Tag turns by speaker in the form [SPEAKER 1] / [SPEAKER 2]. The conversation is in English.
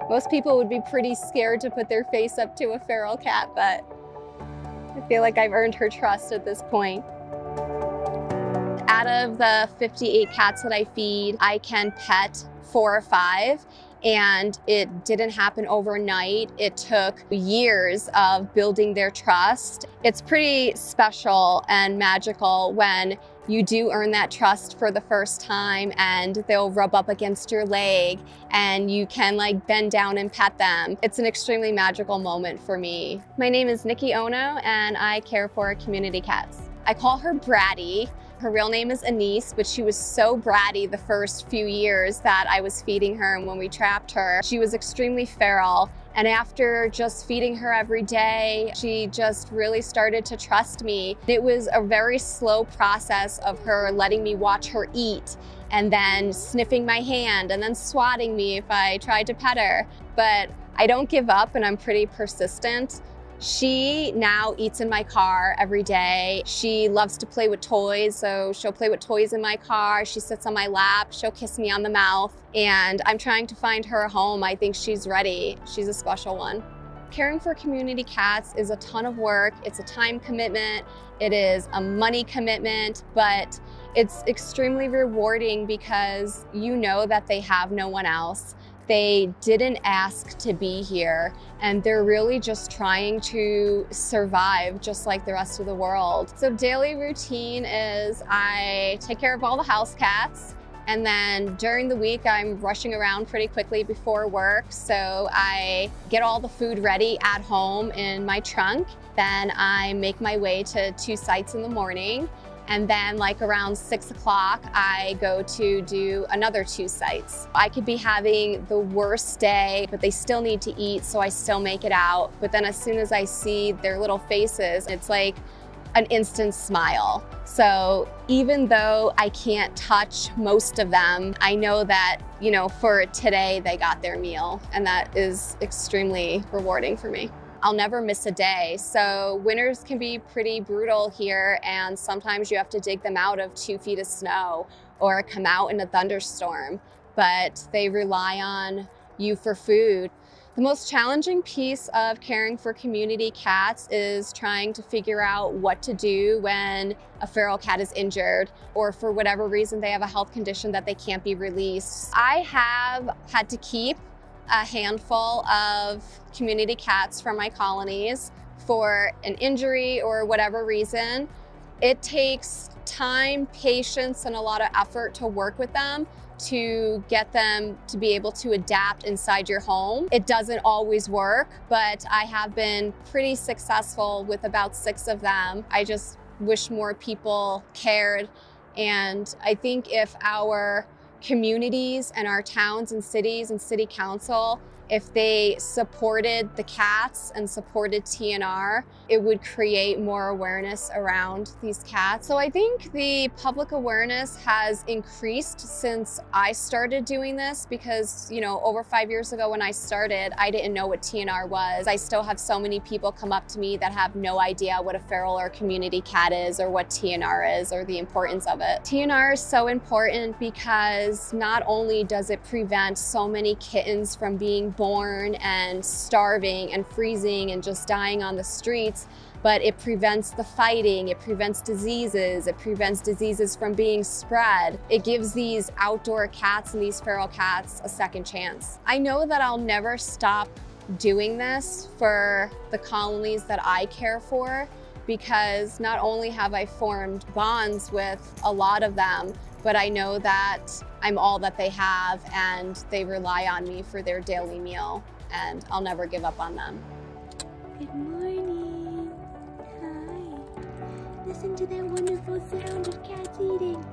[SPEAKER 1] Most people would be pretty scared to put their face up to a feral cat, but I feel like I've earned her trust at this point. Out of the 58 cats that I feed, I can pet 4 or 5. And it didn't happen overnight. It took years of building their trust. It's pretty special and magical when you do earn that trust for the first time and they'll rub up against your leg and you can like bend down and pet them. It's an extremely magical moment for me. My name is Nikki and I care for community cats. I call her Bratty. Her real name is Anise, but she was so bratty the first few years that I was feeding her, and when we trapped her, she was extremely feral. And after just feeding her every day, she just really started to trust me. It was a very slow process of her letting me watch her eat and then sniffing my hand and then swatting me if I tried to pet her. But I don't give up and I'm pretty persistent. She now eats in my car every day. She loves to play with toys, so she'll play with toys in my car. She sits on my lap, she'll kiss me on the mouth, and I'm trying to find her a home. I think she's ready. She's a special one. Caring for community cats is a ton of work. It's a time commitment. It is a money commitment, but it's extremely rewarding because you know that they have no one else. They didn't ask to be here, and they're really just trying to survive just like the rest of the world. So daily routine is I take care of all the house cats, and then during the week I'm rushing around pretty quickly before work. So I get all the food ready at home in my trunk. Then I make my way to 2 sites in the morning. And then like around 6 o'clock, I go to do another 2 sites. I could be having the worst day, but they still need to eat, so I still make it out. But then as soon as I see their little faces, it's like an instant smile. So even though I can't touch most of them, I know that, you know, for today they got their meal, and that is extremely rewarding for me. I'll never miss a day. So winters can be pretty brutal here, and sometimes you have to dig them out of 2 feet of snow or come out in a thunderstorm, but they rely on you for food. The most challenging piece of caring for community cats is trying to figure out what to do when a feral cat is injured or for whatever reason they have a health condition that they can't be released. I have had to keep a handful of community cats from my colonies for an injury or whatever reason. It takes time, patience, and a lot of effort to work with them to get them to be able to adapt inside your home. It doesn't always work, but I have been pretty successful with about 6 of them. I just wish more people cared, and I think if our communities and our towns and cities and city council, if they supported the cats and supported TNR, it would create more awareness around these cats. So I think the public awareness has increased since I started doing this because, you know, over 5 years ago when I started, I didn't know what TNR was. I still have so many people come up to me that have no idea what a feral or community cat is or what TNR is or the importance of it. TNR is so important because not only does it prevent so many kittens from being born and starving and freezing and just dying on the streets, but it prevents the fighting, it prevents diseases from being spread. It gives these outdoor cats and these feral cats a second chance. I know that I'll never stop doing this for the colonies that I care for, because not only have I formed bonds with a lot of them, but I know that I'm all that they have and they rely on me for their daily meal, and I'll never give up on them.
[SPEAKER 2] Good morning. Hi. Listen to that wonderful sound of cats eating.